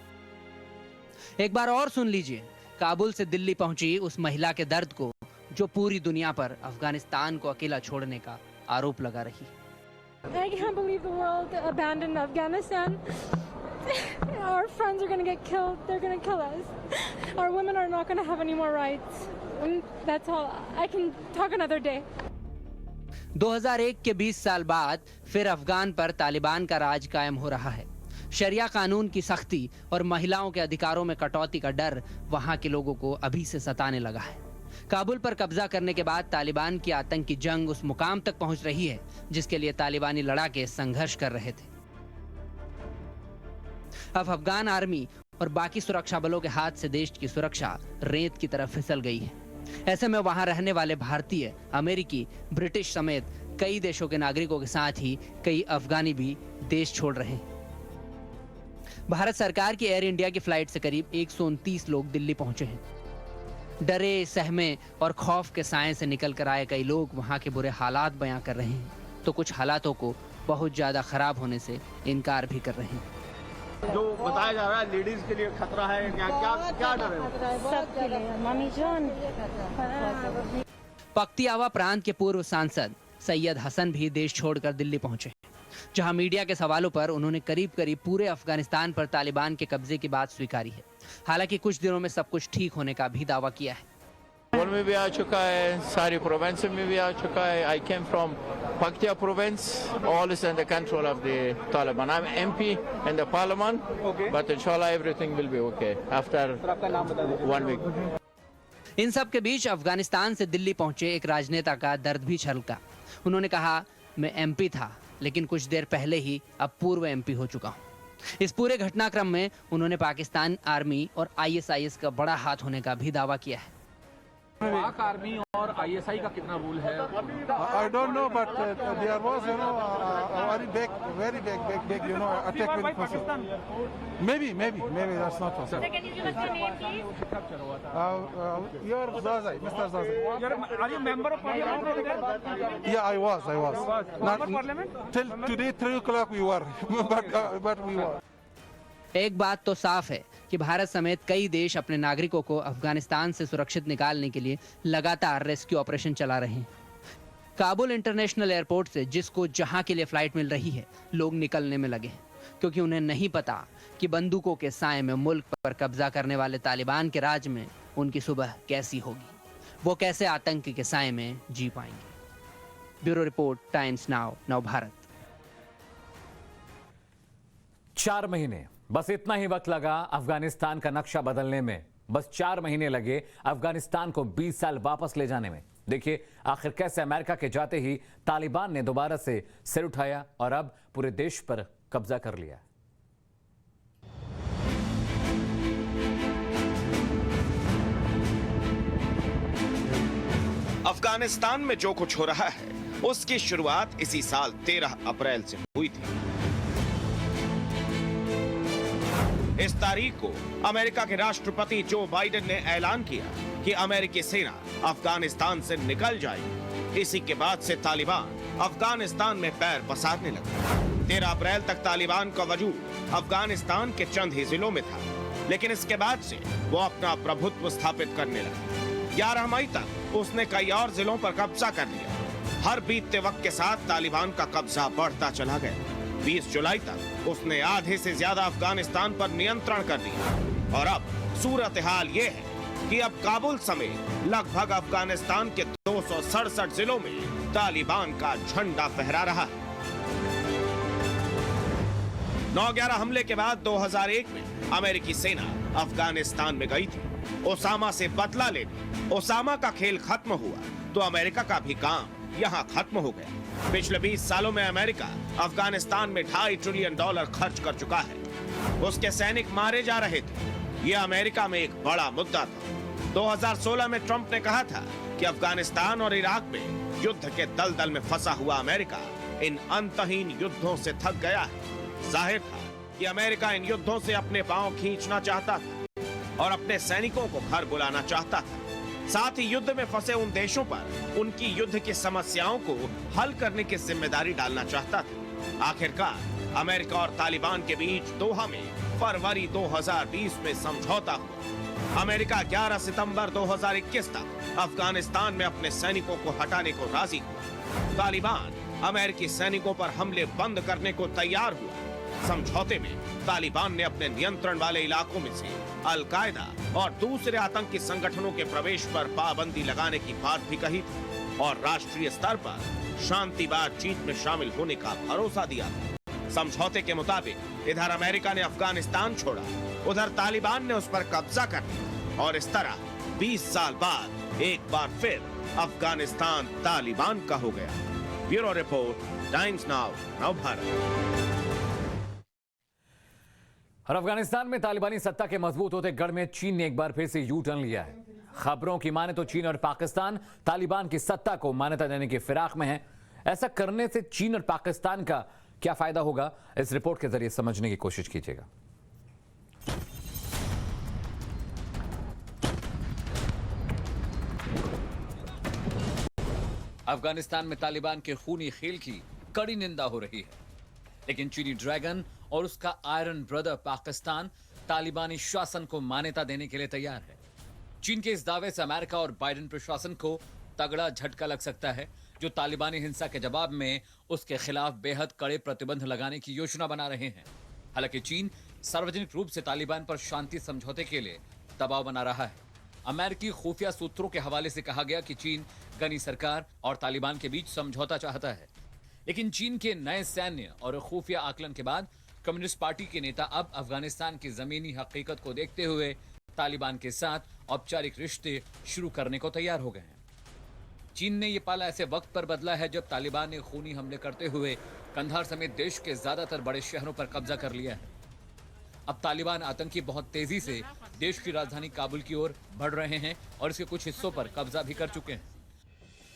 एक बार और सुन लीजिए काबुल से दिल्ली पहुंची उस महिला के दर्द को जो पूरी दुनिया पर अफगानिस्तान को अकेला छोड़ने का आरोप लगा रही है। I can't believe the world abandoned Afghanistan. Our friends are going to get killed. They're going to kill us. Our women are not going to have any more rights. And that's all. I can talk another day. 2001 के 20 साल बाद फिर अफगान पर तालिबान का राज कायम हो रहा है। शरिया कानून की सख्ती और महिलाओं के अधिकारों में कटौती का डर वहां के लोगों को अभी से सताने लगा है। काबुल पर कब्जा करने के बाद तालिबान की आतंकी जंग उस मुकाम तक पहुंच रही है जिसके लिए तालिबानी लड़ाके संघर्ष कर रहे थे। अब अफगान आर्मी और बाकी सुरक्षा बलों के हाथ से देश की सुरक्षा रेत की तरफ फिसल गई है। ऐसे में वहां रहने वाले भारतीय, अमेरिकी, ब्रिटिश समेत कई देशों के नागरिकों के साथ ही कई अफगानी भी देश छोड़ रहे हैं। भारत सरकार की एयर इंडिया की फ्लाइट से करीब 129 लोग दिल्ली पहुंचे हैं। डरे, सहमे और खौफ के साए से निकल कर आए कई लोग वहां के बुरे हालात बयां कर रहे हैं, तो कुछ हालातों को बहुत ज्यादा खराब होने से इनकार भी कर रहे हैं। जो बताया जा रहा है लेडीज के लिए खतरा है, क्या डर है? सबके लिए मामी जान। पख्तियावा प्रांत के पूर्व सांसद सैयद हसन भी देश छोड़कर दिल्ली पहुंचे, जहां मीडिया के सवालों पर उन्होंने करीब करीब पूरे अफगानिस्तान पर तालिबान के कब्जे की बात स्वीकारी है। हालांकि कुछ दिनों में सब कुछ ठीक होने का भी दावा किया है। में भी आ चुका है, सारी प्रोविंस में भी आ चुका है। I came from Paktia province, all is under control of the Taliban. I am MP in the parliament, but इंशाल्लाह everything will be okay after 1 week. इन सब के बीच अफगानिस्तान से दिल्ली पहुंचे एक राजनेता का दर्द भी छलका। उन्होंने कहा, मैं एमपी था लेकिन कुछ देर पहले ही अब पूर्व एमपी हो चुका हूं। इस पूरे घटनाक्रम में उन्होंने पाकिस्तान आर्मी और आईएसआईएस का बड़ा हाथ होने का भी दावा किया है। पाक आर्मी और आईएसआई का कितना रोल है? I don't know, but there was, very big, attack very possible. Maybe that's not possible. Can you give us your name, please? You're Zazai, Mr. Zazai. Are you member of parliament? Yeah, I was. Not parliament? Till today 3 o'clock we were, but we were. एक बात तो साफ है कि भारत समेत कई देश अपने नागरिकों को अफगानिस्तान से सुरक्षित निकालने के लिए लगातार रेस्क्यू ऑपरेशन चला रहे हैं। काबुल इंटरनेशनल एयरपोर्ट से जिसको जहां के लिए फ्लाइट मिल रही है, लोग निकलने में लगे हैं, क्योंकि उन्हें नहीं पता कि बंदूकों के साए में मुल्क पर कब्जा करने वाले तालिबान के राज में उनकी सुबह कैसी होगी, वो कैसे आतंक के साए में जी पाएंगे। ब्यूरो रिपोर्ट, टाइम्स नाउ, नव भारत। 4 महीने, बस इतना ही वक्त लगा अफगानिस्तान का नक्शा बदलने में। बस 4 महीने लगे अफगानिस्तान को 20 साल वापस ले जाने में। देखिए आखिर कैसे अमेरिका के जाते ही तालिबान ने दोबारा से सिर उठाया और अब पूरे देश पर कब्जा कर लिया। अफगानिस्तान में जो कुछ हो रहा है उसकी शुरुआत इसी साल 13 अप्रैल से हुई थी। इस तारीख को अमेरिका के राष्ट्रपति जो बाइडेन ने ऐलान किया कि अमेरिकी सेना अफगानिस्तान से निकल जाएगी। इसी के बाद से तालिबान अफगानिस्तान में पैर पसारने लगा। 13 अप्रैल तक तालिबान का वजूद अफगानिस्तान के चंद ही जिलों में था, लेकिन इसके बाद से वो अपना प्रभुत्व स्थापित करने लगा। 11 मई तक उसने कई और जिलों पर कब्जा कर लिया। हर बीतते वक्त के साथ तालिबान का कब्जा बढ़ता चला गया। 20 जुलाई तक उसने आधे से ज्यादा अफगानिस्तान पर नियंत्रण कर लिया और अब सूरत हाल ये है कि अब काबुल समेत लगभग अफगानिस्तान के 267 जिलों में तालिबान का झंडा फहरा रहा है। 9/11 हमले के बाद 2001 में अमेरिकी सेना अफगानिस्तान में गई थी ओसामा से बदला लेने। ओसामा का खेल खत्म हुआ तो अमेरिका का भी काम यहाँ खत्म हो गया। पिछले 20 सालों में अमेरिका अफगानिस्तान में $2.5 ट्रिलियन खर्च कर चुका है। उसके सैनिक मारे जा रहे थे। यह अमेरिका में एक बड़ा मुद्दा था। 2016 में ट्रंप ने कहा था कि अफगानिस्तान और इराक में युद्ध के दलदल में फंसा हुआ अमेरिका इन अंतहीन युद्धों से थक गया है। जाहिर था कि अमेरिका इन युद्धों से अपने पांव खींचना चाहता था और अपने सैनिकों को घर बुलाना चाहता था। साथ ही युद्ध में फंसे उन देशों पर उनकी युद्ध की समस्याओं को हल करने की जिम्मेदारी डालना चाहता था। आखिरकार अमेरिका और तालिबान के बीच दोहा में फरवरी 2020 में समझौता हुआ। अमेरिका 11 सितंबर 2021 तक अफगानिस्तान में अपने सैनिकों को हटाने को राजी हुआ। तालिबान अमेरिकी सैनिकों पर हमले बंद करने को तैयार हुआ। समझौते में तालिबान ने अपने नियंत्रण वाले इलाकों में से अल-कायदा और दूसरे आतंकी संगठनों के प्रवेश पर पाबंदी लगाने की बात भी कही थी और राष्ट्रीय स्तर पर शांति बातचीत में शामिल होने का भरोसा दिया था। समझौते के मुताबिक इधर अमेरिका ने अफगानिस्तान छोड़ा, उधर तालिबान ने उस पर कब्जा कर लिया और इस तरह 20 साल बाद एक बार फिर अफगानिस्तान तालिबान का हो गया। Bureau report, times now, Navbharat. और अफगानिस्तान में तालिबानी सत्ता के मजबूत होते गढ़ में चीन ने एक बार फिर से यू टर्न लिया है। खबरों की माने तो चीन और पाकिस्तान तालिबान की सत्ता को मान्यता देने की फिराक में है। ऐसा करने से चीन और पाकिस्तान का क्या फायदा होगा, इस रिपोर्ट के जरिए समझने की कोशिश कीजिएगा। अफगानिस्तान में तालिबान के खूनी खेल की कड़ी निंदा हो रही है, लेकिन चीनी ड्रैगन और उसका आयरन ब्रदर पाकिस्तान तालिबानी शासन को मान्यता देने के लिए तैयार है। चीन के इस दावे से अमेरिका और बाइडेन प्रशासन को तगड़ा झटका लग सकता है, जो तालिबानी हिंसा के जवाब में उसके खिलाफ बेहद कड़े प्रतिबंध लगाने की योजना बना रहे हैं। हालांकि चीन सार्वजनिक रूप से तालिबान पर शांति समझौते के लिए दबाव बना रहा है। अमेरिकी खुफिया सूत्रों के हवाले से कहा गया कि चीन गनी सरकार और तालिबान के बीच समझौता चाहता है, लेकिन चीन के नए सैन्य और खुफिया आकलन के बाद कम्युनिस्ट पार्टी के नेता अब अफगानिस्तान की जमीनी हकीकत को देखते हुए तालिबान के साथ औपचारिक रिश्ते शुरू करने को तैयार हो गए हैं। चीन ने यह पाला ऐसे वक्त पर बदला है जब तालिबान ने खूनी हमले करते हुए कंधार समेत देश के ज्यादातर बड़े शहरों पर कब्जा कर लिया है। अब तालिबान आतंकी बहुत तेजी से देश की राजधानी काबुल की ओर बढ़ रहे हैं और इसके कुछ हिस्सों पर कब्जा भी कर चुके हैं।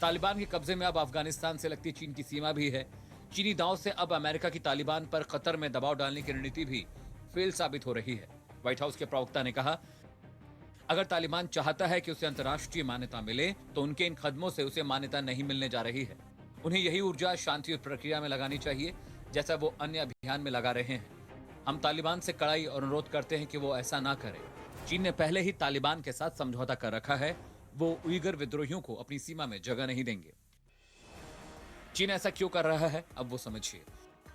तालिबान के कब्जे में अब अफगानिस्तान से लगती चीन की सीमा भी है। चीनी दांव से अब अमेरिका की तालिबान पर कतर में दबाव डालने की रणनीति भी फेल साबित हो रही है। व्हाइट हाउस के प्रवक्ता ने कहा, अगर तालिबान चाहता है कि उसे अंतर्राष्ट्रीय मान्यता मिले तो उनके इन कदमों से उसे मान्यता नहीं मिलने जा रही है। उन्हें यही ऊर्जा शांति प्रक्रिया में लगानी चाहिए जैसा वो अन्य अभियान में लगा रहे हैं। हम तालिबान से कड़ाई और अनुरोध करते हैं कि वो ऐसा ना करे। चीन ने पहले ही तालिबान के साथ समझौता कर रखा है, वो उइगर विद्रोहियों को अपनी सीमा में जगह नहीं देंगे। चीन ऐसा क्यों कर रहा है, अब वो समझिए।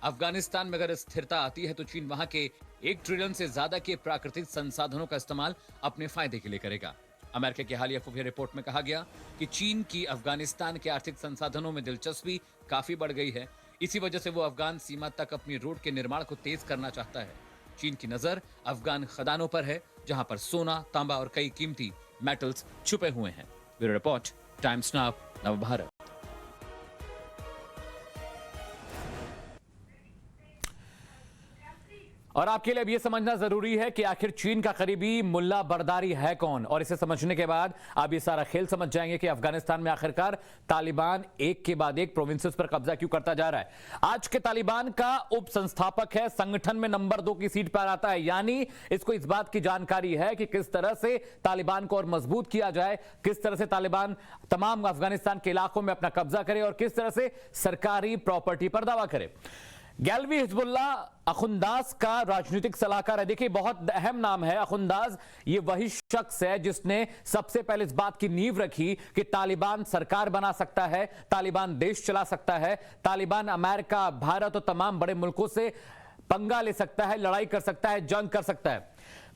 अफगानिस्तान में अगर स्थिरता आती है तो चीन वहां के 1 ट्रिलियन से ज्यादा के प्राकृतिक संसाधनों का इस्तेमाल अपने फायदे के लिए करेगा। अमेरिका की हालिया खुफिया रिपोर्ट में कहा गया कि चीन की अफगानिस्तान के आर्थिक संसाधनों में दिलचस्पी काफी बढ़ गई है। इसी वजह से वो अफगान सीमा तक अपनी रोड के निर्माण को तेज करना चाहता है। चीन की नजर अफगान खदानों पर है, जहां पर सोना, तांबा और कई कीमती मेटल्स छुपे हुए हैं। Bureau report, times now, Navbharat. और आपके लिए अब यह समझना जरूरी है कि आखिर चीन का करीबी मुल्ला बरदारी है कौन, और इसे समझने के बाद आप ये सारा खेल समझ जाएंगे कि अफगानिस्तान में आखिरकार तालिबान एक के बाद एक प्रोविंसेस पर कब्जा क्यों करता जा रहा है। आज के तालिबान का उप संस्थापक है, संगठन में नंबर 2 की सीट पर आता है, यानी इसको इस बात की जानकारी है कि किस तरह से तालिबान को और मजबूत किया जाए, किस तरह से तालिबान तमाम अफगानिस्तान के इलाकों में अपना कब्जा करे और किस तरह से सरकारी प्रॉपर्टी पर दावा करे। गैलवी हिजबुल्लाह अखुंदाज का राजनीतिक सलाहकार है। देखिए, बहुत अहम नाम है अखुंदाज। ये वही शख्स है जिसने सबसे पहले इस बात की नींव रखी कि तालिबान सरकार बना सकता है, तालिबान देश चला सकता है, तालिबान अमेरिका, भारत और तमाम बड़े मुल्कों से पंगा ले सकता है, लड़ाई कर सकता है, जंग कर सकता है।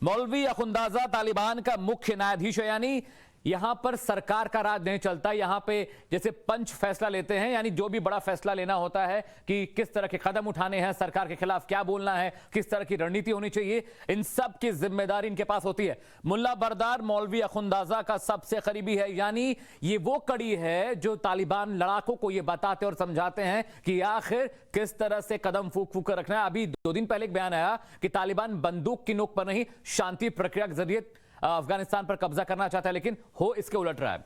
मौलवी अखुंदाजा तालिबान का मुख्य न्यायाधीश है, यानी यहां पर सरकार का राज नहीं चलता। यहां पे जैसे पंच फैसला लेते हैं, यानी जो भी बड़ा फैसला लेना होता है कि किस तरह के कदम उठाने हैं, सरकार के खिलाफ क्या बोलना है, किस तरह की रणनीति होनी चाहिए, इन सब की जिम्मेदारी इनके पास होती है। मुल्ला बरदार मौलवी अखुंदाजा का सबसे करीबी है, यानी ये वो कड़ी है जो तालिबान लड़ाकों को ये बताते और समझाते हैं कि आखिर किस तरह से कदम फूक फूक कर रखना है। अभी 2 दिन पहले एक बयान आया कि तालिबान बंदूक की नोक पर नहीं, शांति प्रक्रिया के जरिए अफगानिस्तान पर कब्जा करना चाहता है, लेकिन हो इसके उलट रहा है।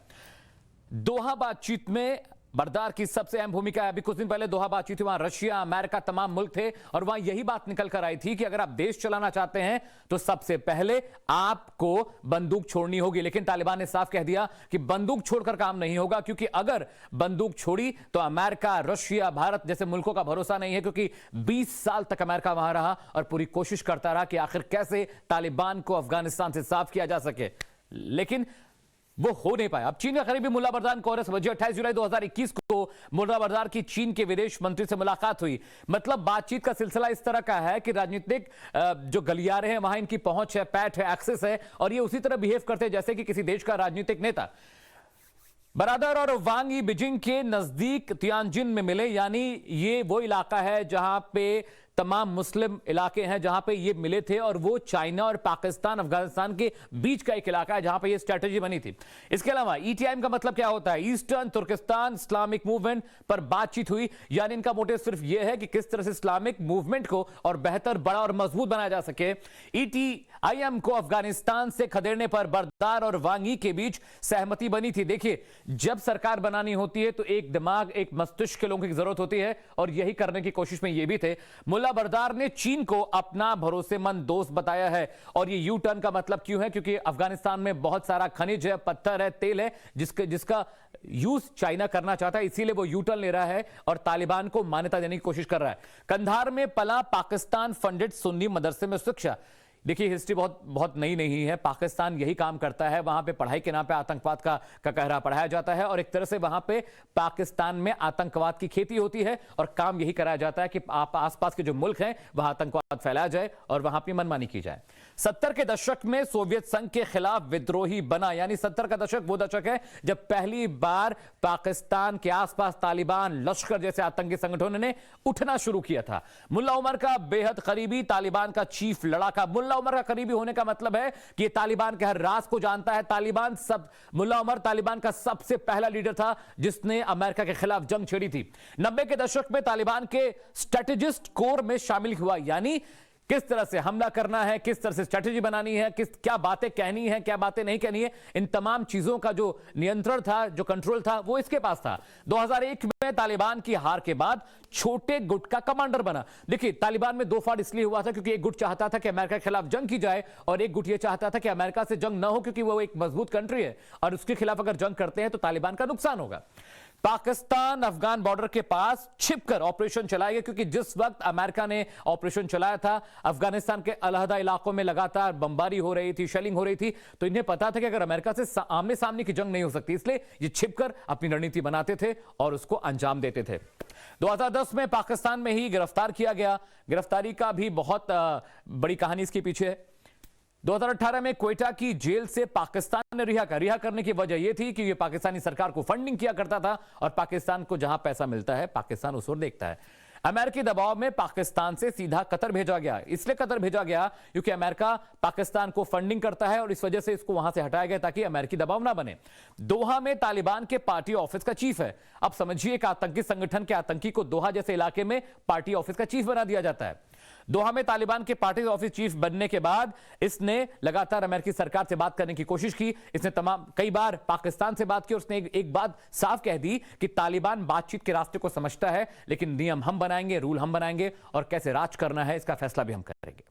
दोहा बातचीत में बरदार की सबसे अहम भूमिका है। अभी कुछ दिन पहले दोहा बातचीत हुई, वहां रशिया, अमेरिका, तमाम मुल्क थे और वहां यही बात निकल कर आई थी कि अगर आप देश चलाना चाहते हैं तो सबसे पहले आपको बंदूक छोड़नी होगी। लेकिन तालिबान ने साफ कह दिया कि बंदूक छोड़कर काम नहीं होगा, क्योंकि अगर बंदूक छोड़ी तो अमेरिका, रशिया, भारत जैसे मुल्कों का भरोसा नहीं है, क्योंकि 20 साल तक अमेरिका वहां रहा और पूरी कोशिश करता रहा कि आखिर कैसे तालिबान को अफगानिस्तान से साफ किया जा सके, लेकिन वो हो नहीं पाया। अब चीन का करीबी मुल्ला बरदार को 28 जुलाई 2021 को मुल्ला बरदार की चीन के विदेश मंत्री से मुलाकात हुई। मतलब बातचीत का सिलसिला इस तरह का है कि राजनीतिक जो गलियारे हैं वहां इनकी पहुंच है, पैठ है, एक्सेस है, और ये उसी तरह बिहेव करते हैं जैसे कि किसी देश का राजनीतिक नेता। बरादर और वांग यी बीजिंग के नजदीक तियानजिन में मिले, यानी ये वो इलाका है जहां पे तमाम मुस्लिम इलाके हैं जहां पे ये मिले थे, और वो चाइना और पाकिस्तान, अफगानिस्तान के बीच का एक इलाका है जहां पे ये स्ट्रेटजी बनी थी। इसके अलावा ETIM का मतलब क्या होता है? ईस्टर्न तुर्किस्तान इस्लामिक मूवमेंट पर बातचीत हुई, यानी इनका मोटिव सिर्फ यह है कि किस तरह से इस्लामिक मूवमेंट को और बेहतर, बड़ा और मजबूत बनाया जा सके। ETIM को अफगानिस्तान से खदेड़ने पर बरदार और वांग यी के बीच सहमति बनी थी। देखिए, जब सरकार बनानी होती है तो एक दिमाग, एक मस्तिष्क के लोगों की जरूरत होती है, और यही करने की कोशिश में ये भी थे। मुल्ला बरदार ने चीन को अपना भरोसेमंद दोस्त बताया है, और ये यू टर्न का मतलब क्यों है? क्योंकि अफगानिस्तान में बहुत सारा खनिज है, पत्थर है, तेल है, जिसका यूज चाइना करना चाहता है, इसीलिए वो यू टर्न ले रहा है और तालिबान को मान्यता देने की कोशिश कर रहा है। कंधार में पला पाकिस्तान फंडेड सुन्नी मदरसे में शिक्षा। देखिए, हिस्ट्री बहुत नई नहीं है। पाकिस्तान यही काम करता है, वहां पे पढ़ाई के नाम पे आतंकवाद का कहरा पढ़ाया जाता है, और एक तरह से वहां पे पाकिस्तान में आतंकवाद की खेती होती है, और काम यही कराया जाता है कि आप आसपास के जो मुल्क हैं वहां आतंकवाद फैलाया जाए और वहां पे मनमानी की जाए। 70 के दशक में सोवियत संघ के खिलाफ विद्रोही बना, यानी 70 का दशक वो दशक है जब पहली बार पाकिस्तान के आसपास तालिबान, लश्कर जैसे आतंकी संगठनों ने उठना शुरू किया था। मुल्ला उमर का बेहद करीबी, तालिबान का चीफ लड़ाका। मुल्ला उमर का करीबी होने का मतलब है कि तालिबान के हर राज को जानता है। मुल्ला उमर तालिबान का सबसे पहला लीडर था जिसने अमेरिका के खिलाफ जंग छेड़ी थी। 90 के दशक में तालिबान के स्ट्रेटेजिस्ट कोर में शामिल हुआ, यानी किस तरह से हमला करना है, किस तरह से स्ट्रेटेजी बनानी है, क्या बातें कहनी है, क्या बातें नहीं कहनी है, इन तमाम चीजों का जो नियंत्रण था, जो कंट्रोल था, वो इसके पास था। 2001 में तालिबान की हार के बाद छोटे गुट का कमांडर बना। देखिए, तालिबान में 2 फाड़ इसलिए हुआ था क्योंकि एक गुट चाहता था कि अमेरिका के खिलाफ जंग की जाए, और एक गुट यह चाहता था कि अमेरिका से जंग न हो, क्योंकि वो एक मजबूत कंट्री है और उसके खिलाफ अगर जंग करते हैं तो तालिबान का नुकसान होगा। पाकिस्तान अफगान बॉर्डर के पास छिपकर ऑपरेशन चलाया गया, क्योंकि जिस वक्त अमेरिका ने ऑपरेशन चलाया था, अफगानिस्तान के अलहदा इलाकों में लगातार बमबारी हो रही थी, शेलिंग हो रही थी, तो इन्हें पता था कि अगर अमेरिका से आमने सामने की जंग नहीं हो सकती, इसलिए ये छिपकर अपनी रणनीति बनाते थे और उसको अंजाम देते थे। 2010 में पाकिस्तान में ही गिरफ्तार किया गया। गिरफ्तारी का भी बहुत बड़ी कहानी इसके पीछे है। 2018 में क्वेटा की जेल से पाकिस्तान ने रिहा करने की वजह यह थी कि यह पाकिस्तानी सरकार को फंडिंग किया करता था, और पाकिस्तान को जहां पैसा मिलता है पाकिस्तान उस ओर देखता है। अमेरिकी दबाव में पाकिस्तान से सीधा कतर भेजा गया। इसलिए कतर भेजा गया क्योंकि अमेरिका पाकिस्तान को फंडिंग करता है, और इस वजह से इसको वहां से हटाया गया ताकि अमेरिकी दबाव ना बने। दोहा में तालिबान के पार्टी ऑफिस का चीफ है। अब समझिए कि आतंकी संगठन के आतंकी को दोहा जैसे इलाके में पार्टी ऑफिस का चीफ बना दिया जाता है। दोहा में तालिबान के पार्टी ऑफिस चीफ बनने के बाद इसने लगातार अमेरिकी सरकार से बात करने की कोशिश की। इसने कई बार पाकिस्तान से बात की, और उसने एक बात साफ कह दी कि तालिबान बातचीत के रास्ते को समझता है, लेकिन नियम हम बनाएंगे, रूल हम बनाएंगे, और कैसे राज करना है इसका फैसला भी हम करेंगे।